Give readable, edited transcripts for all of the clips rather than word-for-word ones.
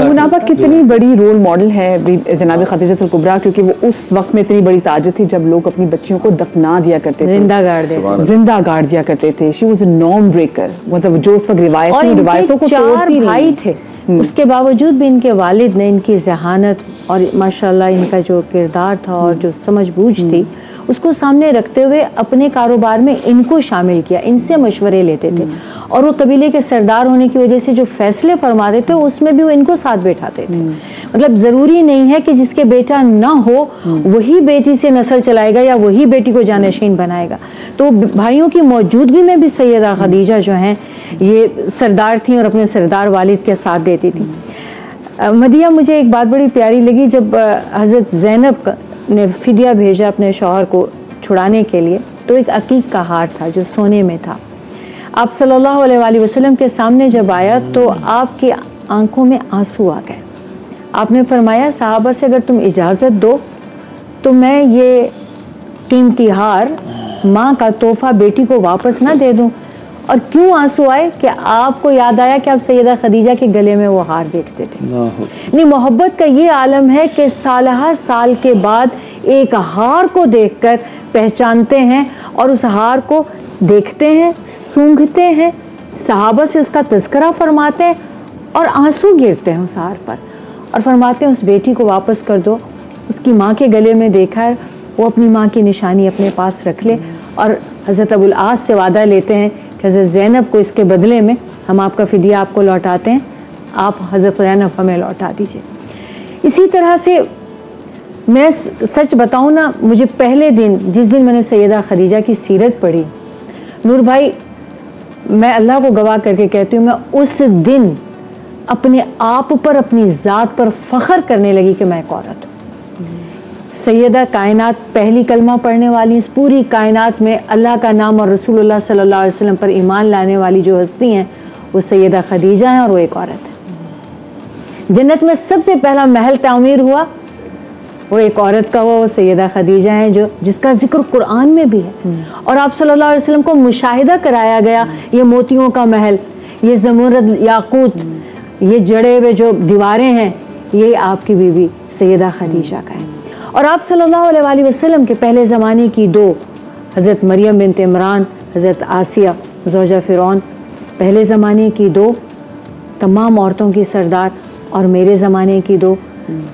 منابہ کتنی بڑی role model ہے جناب خدیجہ الکبریٰ، کیونکہ وہ اس وقت میں اتنی بڑی تاجر تھی جب لوگ اپنی بچیوں کو دفنا دیا کرتے تھے، زندہ گاڑ دیا کرتے تھے. She was a norm breaker, مطلب جو اس وقت روایتوں کو توڑتی رہی. بھائی تھے، اس کے باوجود بھی ان کے والد نے ان کی ذہانت اور ماشاءاللہ ان کا جو کردار تھا اور جو سمجھ بوجھ تھی اس کو سامنے رکھتے ہوئے اپنے کاروبار میں ان کو شامل کیا، ان سے مشورے لیتے تھے، اور وہ قبیلے کے سردار ہونے کی وجہ سے جو فیصلے فرماتے تھے اس میں بھی وہ ان کو ساتھ بیٹھاتے تھے. مطلب ضروری نہیں ہے کہ جس کے بیٹا نہ ہو وہی بیٹی سے نسل چلائے گا یا وہی بیٹی کو جانشین بنائے گا. تو بھائیوں کی موجودگی میں بھی سیدہ خدیجہ جو ہیں یہ سردار تھیں اور اپنے سردار والد کے ساتھ دیتی تھی. مدیہ مجھے ایک بات بڑی پیاری لگی، جب حضرت زینب نے فدیہ بھیجا اپنے شوہر کو چھڑانے کے لیے تو ایک عقیق کا ہار تھا جو سونے میں تھا. آپ صلی اللہ علیہ وآلہ وسلم کے سامنے جب آیا تو آپ کی آنکھوں میں آنسو آ گئے. آپ نے فرمایا صحابہ سے اگر تم اجازت دو تو میں یہ قیمتی ہار ماں کا تحفہ بیٹی کو واپس نہ دے دوں. اور کیوں آنسو آئے کہ آپ کو یاد آیا کہ آپ سیدہ خدیجہ کے گلے میں وہ ہار دیکھتے تھے. یعنی محبت کا یہ عالم ہے کہ سالہ سال کے بعد ایک ہار کو دیکھ کر پہچانتے ہیں اور اس ہار کو دیکھتے ہیں، سونگھتے ہیں، صحابہ سے اس کا تذکرہ فرماتے ہیں اور آنسو گرتے ہیں اس ہار پر اور فرماتے ہیں اس بیٹی کو واپس کر دو. اس کی ماں کے گلے میں دیکھا ہے، وہ اپنی ماں کی نشانی اپنے پاس رکھ لے. اور حضرت ابو العاص سے وعدہ لیتے ہیں کہ حضرت زینب کو اس کے بدلے میں ہم آپ کا فدیہ آپ کو لوٹاتے ہیں، آپ حضرت زینب ہمیں لوٹا دیجئے. اسی طرح سے میں سچ بتاؤں نا، مجھے پہلے دن جس دن میں نے سیدہ خدیجہ کی سیرت پڑھی، نور بھائی میں اللہ کو گواہ کر کے کہتی ہوں، میں اس دن اپنے آپ پر اپنی ذات پر فخر کرنے لگی کہ میں ایک عورت ہوں. سیدہ کائنات پہلی کلمہ پڑھنے والی، اس پوری کائنات میں اللہ کا نام اور رسول اللہ صلی اللہ علیہ وسلم پر ایمان لانے والی جو ہستی ہیں وہ سیدہ خدیجہ ہیں اور وہ ایک عورت ہے. جنت میں سب سے پہلا محل تعمیر ہوا وہ ایک عورت کا ہوا، وہ سیدہ خدیجہ ہیں جس کا ذکر قرآن میں بھی ہے. اور آپ صلی اللہ علیہ وسلم کو مشاہدہ کرایا گیا، یہ موتیوں کا محل، یہ زمرد یاقوت، یہ جڑے ہوئے جو دیواریں ہیں، یہ آپ کی بیوی سیدہ خدیجہ کا ہے. اور آپ صلی اللہ علیہ وآلہ وسلم کے پہلے زمانے کی دو، حضرت مریم بنت عمران، حضرت آسیہ زوجہ فرعون، پہلے زمانے کی دو تمام عورتوں کی سردار، اور میرے زمانے کی دو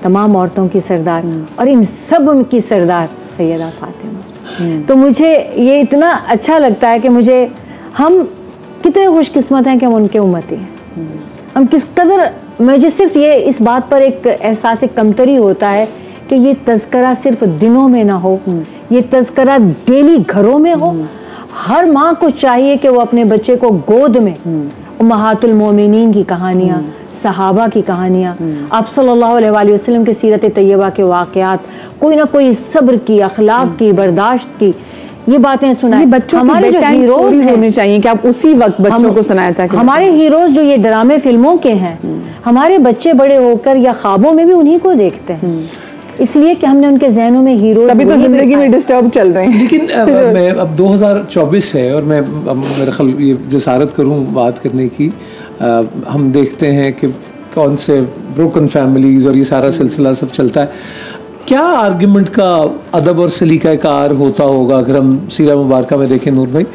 تمام عورتوں کی سردار، اور ان سب کی سردار سیدہ فاطمہ. تو مجھے یہ اتنا اچھا لگتا ہے کہ ہم کتنے خوش قسمت ہیں کہ ہم ان کے امتی ہیں. ہم کس قدر، مجھے صرف یہ اس بات پر ایک احساس کمتری ہوتا ہے کہ یہ تذکرہ صرف دنوں میں نہ ہو، یہ تذکرہ ڈیلی گھروں میں ہو. ہر ماں کو چاہیے کہ وہ اپنے بچے کو گود میں امہات المومنین کی کہانیاں، صحابہ کی کہانیاں، آپ صلی اللہ علیہ وآلہ وسلم کے سیرت طیبہ کے واقعات، کوئی نہ کوئی صبر کی، اخلاق کی، برداشت کی، یہ باتیں سنائیں. ہمارے جو ہیروز ہونے چاہیے کہ آپ اسی وقت بچوں کو سنایا تھا. ہمارے ہیروز جو یہ ڈرامے فلموں کے ہیں، ہمارے بچے بڑے ہو کر یا خوابوں میں بھی انہی کو دیکھتے ہیں، اس لیے کہ ہم نے ان کے ذہنوں میں ہیروز ابھی تو زندگی میں ڈسٹرب چل رہے ہیں. لیکن میں اب 2024 ہے اور میں میرے خیال یہ جسارت کروں بات کرنے کی، ہم دیکھتے ہیں کہ کون سے بروکن فیملیز اور یہ سارا سلسلہ سب چلتا ہے. کیا آرگیومنٹ کا ادب اور سلیقہ کار ہوتا ہوگا اگر ہم سیرہ مبارکہ میں دیکھیں نور بھائی؟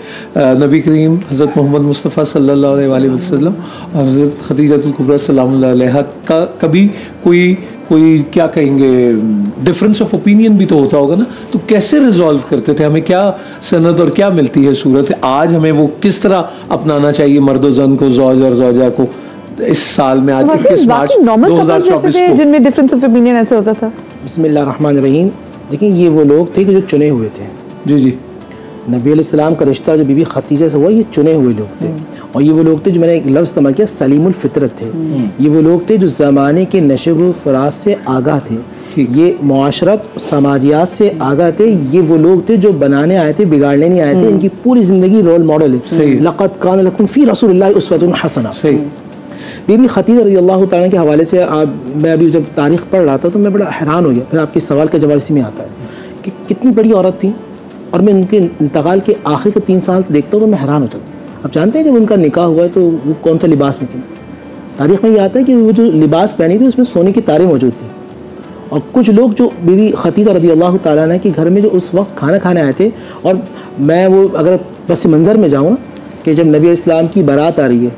نبی کریم حضرت محمد مصطفیٰ صلی اللہ علیہ وآلہ وسلم اور حضرت خدیجہ الکبریٰ سلام اللہ علیہا کا کبھی کوئی کیا کہیں گے ڈفرینس آف اوپینین بھی تو ہوتا ہوگا نا. تو کیسے ریزالو کرتے تھے؟ ہمیں کیا سند اور کیا ملتی ہے صورت؟ آج ہمیں وہ کس طرح اپنانا چاہیے مرد و زن کو، زوج اور زوجہ کو اس سال میں، آج 21 مارچ 2024 کو، جن میں ڈفرینس آف اوپینین ایسے ہوتا تھا؟ بسم اللہ الرحمن الرحیم. دیکھیں یہ وہ لوگ تھے کہ جو چنے ہوئے تھے. جی نبی علیہ السلام کا رشتہ جو بی بی خدیجہ سے ہوا، یہ چنے ہوئے لوگ تھے. اور یہ وہ لوگ تھے جو میں نے ایک لفظ استعمال کیا، سلیم الفطرت تھے. یہ وہ لوگ تھے جو زمانے کے نشو و فراز سے آگاہ تھے، یہ معاشرت سماجیات سے آگاہ تھے. یہ وہ لوگ تھے جو بنانے آئے تھے، بگاڑنے نہیں آئے تھے. ان کی پوری زندگی رول ماڈل ہے. لقد کان لکم فی رسول اللہ اسوۃ حسنہ. بی بی خدیجہ رضی اللہ تعالیٰ کے حوالے سے میں ابھی جب تاریخ پڑھ رہا تھا تو میں بڑا حیران ہو گیا. پھر آپ کے سوال کا جواب اسی میں آتا ہے کہ کتنی بڑی عورت تھیں، اور میں ان کے انتقال کے آخر کے 3 سال دیکھتا ہوں تو میں حیران ہوتا ہوں. آپ جانتے ہیں جب ان کا نکاح ہوا ہے تو وہ کون سا لباس میں تھیں؟ تاریخ میں یہ آتا ہے کہ وہ جو لباس پہنی تھی اس میں سونے کی تاریں موجود تھیں. اور کچھ لوگ جو بی بی خدیجہ رضی اللہ تعالیٰ عنہ کے گھر میں جو اس وقت کھانا کھانے آئے تھے, اور میں وہ اگر پس منظر میں جاؤں کہ جب نبی اسلام کی بارات آ رہی ہے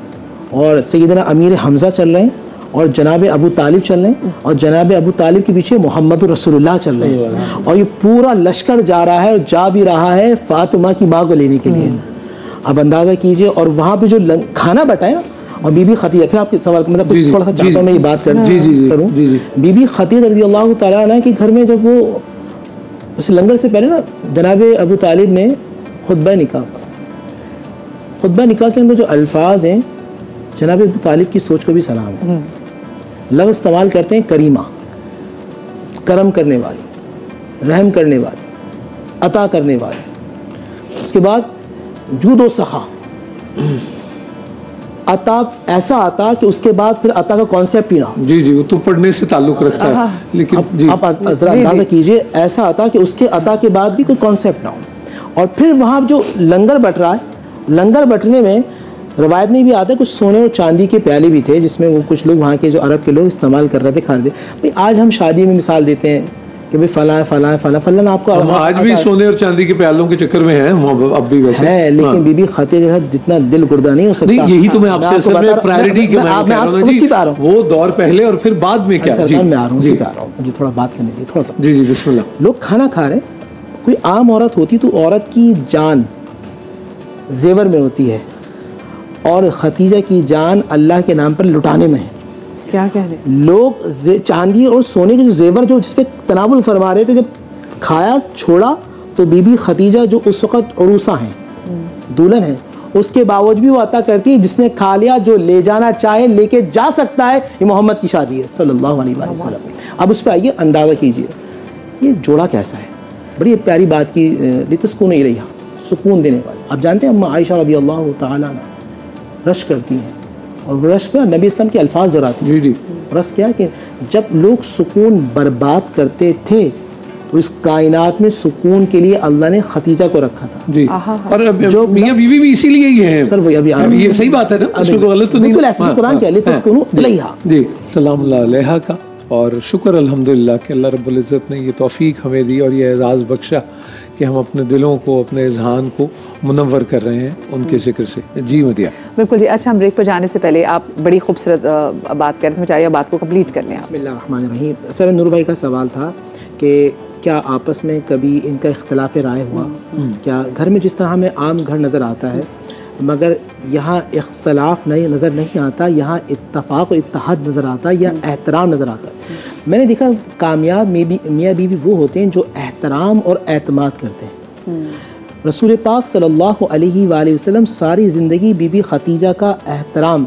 اور سیدنا امیر حمزہ چل رہے ہیں اور جناب ابو طالب چل رہے ہیں اور جناب ابو طالب کے پیچھے محمد رسول اللہ چل رہے ہیں, اور یہ پورا لشکر جا رہا ہے اور جا بھی رہا ہے فاطمہ کی ماں کو لینے کے لیے. اب اندازہ کیجئے, اور وہاں پہ جو کھانا بٹا ہے, اور بی بی خدیجہ, پھر آپ کے سوال مطلب تھوڑا سا چاہتا ہوں میں یہ بات کروں, بی بی خدیجہ رضی اللہ تعالیٰ عنہ کے گھر میں جب وہ اس لنگر سے پہلے نا جناب ابو طالب نے خطبہ نکاح پڑھا. خطبہ نکاح کے اندر جو الفاظ ہیں جناب ابو طالب کی سوچ کو بھی سلام ہے. لفظ استعمال کرتے ہیں کریمہ, کرم کرنے والی, رحم کرنے والی, عطا کرنے والی. اس کے بعد جود و سخا, عطا, ایسا عطا کہ اس کے بعد پھر عطا کا کانسیپٹ ہی نہ ہو. جی وہ تو پڑھنے سے تعلق رکھتا ہے, لیکن آپ ذرا اندازہ کیجئے, ایسا عطا کہ اس کے عطا کے بعد بھی کوئی کانسیپٹ نہ ہو. اور پھر وہاں جو لنگر بٹ رہا ہے, لنگر بٹنے میں روایت میں بھی آتا ہے کچھ سونے اور چاندی کے پیالے بھی تھے جس میں وہ کچھ لوگ وہاں کے جو عرب کے لوگ استعمال کر رہے تھے کھانے. بھائی آج ہم شادی میں مثال دیتے ہیں کہ بھائی فلاں فلاں فلاں فلاں, آپ کو آج بھی سونے اور چاندی کے پیالوں کے چکر میں ہیں اب بھی ویسے ہے, لیکن بی بی خدیجہ کے ساتھ جتنا دل گردہ نہیں ہو سکتا. یہی تو میں آپ سے اصل میں پرائرٹی کے وہ دور پہلے اور پھر بعد میں کیا میں آ رہا ہوں, اسی پہ آ رہا ہوں, مجھے تھوڑا بات کرنے دیجیے تھوڑا سا. جی بسم اللہ. لوگ کھانا کھا رہے ہیں, کوئی عام عورت ہوتی تو عورت کی جان زیور میں ہوتی ہے, اور خدیجہ کی جان اللہ کے نام پر لٹانے میں ہے. کیا کہہ رہے لوگ چاندی اور سونے کے جو زیور جو جس پہ تناول فرما رہے تھے, جب کھایا چھوڑا تو بی بی خدیجہ جو اس وقت عروسہ ہیں, دلہن ہیں, اس کے باوجود بھی وہ عطا کرتی ہے جس نے کھا لیا, جو لے جانا چاہے لے کے جا سکتا ہے. یہ محمد کی شادی ہے صلی اللہ علیہ وسلم. اب اس پہ آئیے اندازہ کیجئے یہ جوڑا کیسا ہے. بڑی پیاری بات کی, لتسکون الیہا, سکون دینے والی. آپ جانتے ہیں اما عائشہ رضی اللہ تعالیٰ عنہ رش کرتی ہیں, اور وہ رش پہ نبی اسلام کے الفاظ ذراتے ہیں. جی رش کیا کہ جب لوگ سکون برباد کرتے تھے تو اس کائنات میں سکون کے لیے اللہ نے خدیجہ کو رکھا تھا. جی, اور جو میاں بیوی بھی اسی لیے ہی ہیں سر, وہی ابھی یہ صحیح بات ہے نا, اس کو غلط تو نہیں. بالکل ایسے قرآن کیا لتسکنوا الیہا. جی سلام اللہ علیہا کا, اور شکر الحمدللہ کہ اللہ رب العزت نے یہ توفیق ہمیں دی اور یہ اعزاز بخشا کہ ہم اپنے دلوں کو, اپنے اذہان کو منور کر رہے ہیں ان کے ذکر سے. جی مدیہ. بالکل جی. اچھا, ہم بریک پر جانے سے پہلے آپ بڑی خوبصورت بات کر رہے تھے, میں چاہیے بات کو کمپلیٹ کر لیں. بسم اللہ الرحمن الرحیم. سر نور بھائی کا سوال تھا کہ کیا آپس میں کبھی ان کا اختلاف رائے ہوا, کیا گھر میں جس طرح ہمیں عام گھر نظر آتا ہے مگر یہاں اختلاف نظر نہیں آتا, یہاں اتفاق و اتحاد نظر آتا ہے, یا احترام نظر آتا ہے. میں نے دیکھا کامیاب میاں بیوی وہ ہوتے ہیں جو احترام اور اعتماد کرتے ہیں. رسول پاک صلی اللہ علیہ وآلہ وسلم ساری زندگی بی بی خدیجہ کا احترام,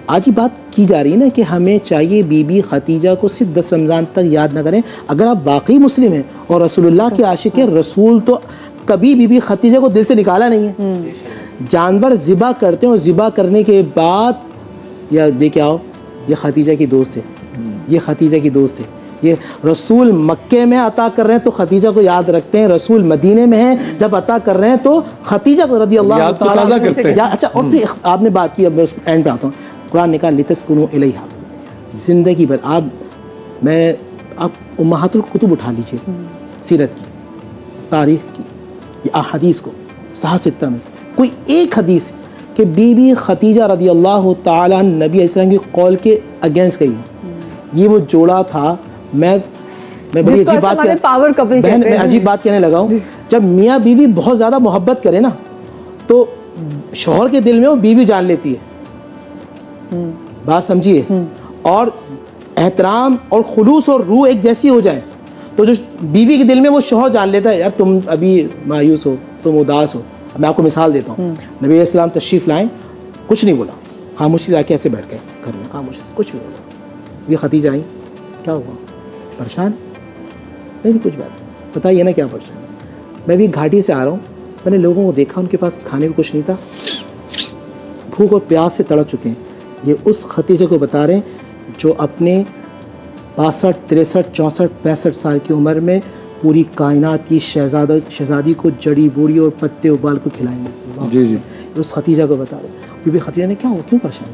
آج ہی بات کی جا رہی ہے نا کہ ہمیں چاہیے بی بی خدیجہ کو صرف 10 رمضان تک یاد نہ کریں. اگر آپ واقعی مسلم ہیں اور رسول اللہ کے عاشق ہیں, رسول تو کبھی بی بی خدیجہ کو دل سے نکالا نہیں ہے. جانور ذبح کرتے ہیں اور ذبح کرنے کے بعد یا دیکھ آؤ یہ خدیجہ کی دوست ہے, یہ خدیجہ کی دوست ہے. یہ رسول مکے میں عطا کر رہے ہیں تو خدیجہ کو یاد رکھتے ہیں, رسول مدینے میں ہیں جب عطا کر رہے ہیں تو خدیجہ کو رضی اللہ تعالیٰ کرتے ہیں. اچھا, اور پھر آپ نے بات کی, اب میں اس اینڈ پہ آتا ہوں. قرآن نے کہا لتسکنوا الیہا, زندگی بھر آپ امہات الکتب اٹھا لیجیے, سیرت کی, تاریخ کی, یا احادیث کو, صحاح ستہ میں کوئی ایک حدیث کہ بی بی خدیجہ رضی اللہ تعالیٰ نبی علیہ السلام کی قول کے اگینسٹ گئی. یہ وہ جوڑا تھا. میں بڑی عجیب بات کہنے لگا ہوں. جب میاں بیوی بہت زیادہ محبت کرے نا تو شوہر کے دل میں وہ بیوی جان لیتی ہے. بات سمجھیے, اور احترام اور خلوص اور روح ایک جیسی ہو جائے تو جو بیوی کے دل میں وہ شوہر جان لیتا ہے, یار تم ابھی مایوس ہو, تم اداس ہو. میں آپ کو مثال دیتا ہوں. نبی علیہ السلام تشریف لائیں, کچھ نہیں بولا, خاموشی سے آ کے ایسے بیٹھ گئے گھر میں, خاموشی سے کچھ بھی بولا. یہ خدیجہ آئیں, کیا ہوا, پریشان نہیں, کچھ بات بتائیے نا کیا پریشان. میں بھی گھاٹی سے آ رہا ہوں, میں نے لوگوں کو دیکھا ان کے پاس کھانے کو کچھ نہیں تھا, بھوک اور پیاس سے تڑپ چکے ہیں. یہ اس خدیجہ کو بتا رہے ہیں جو اپنے 62, 63, 64, 65 سال کی عمر میں پوری کائنات کی شہزادی کو جڑی بوٹی اور پتے ابال کو کھلائیں گے. جی جی, اس خدیجہ کو بتا رہے ہیں. بی بی خدیجہ نے کیا ہوا, کیوں پریشان,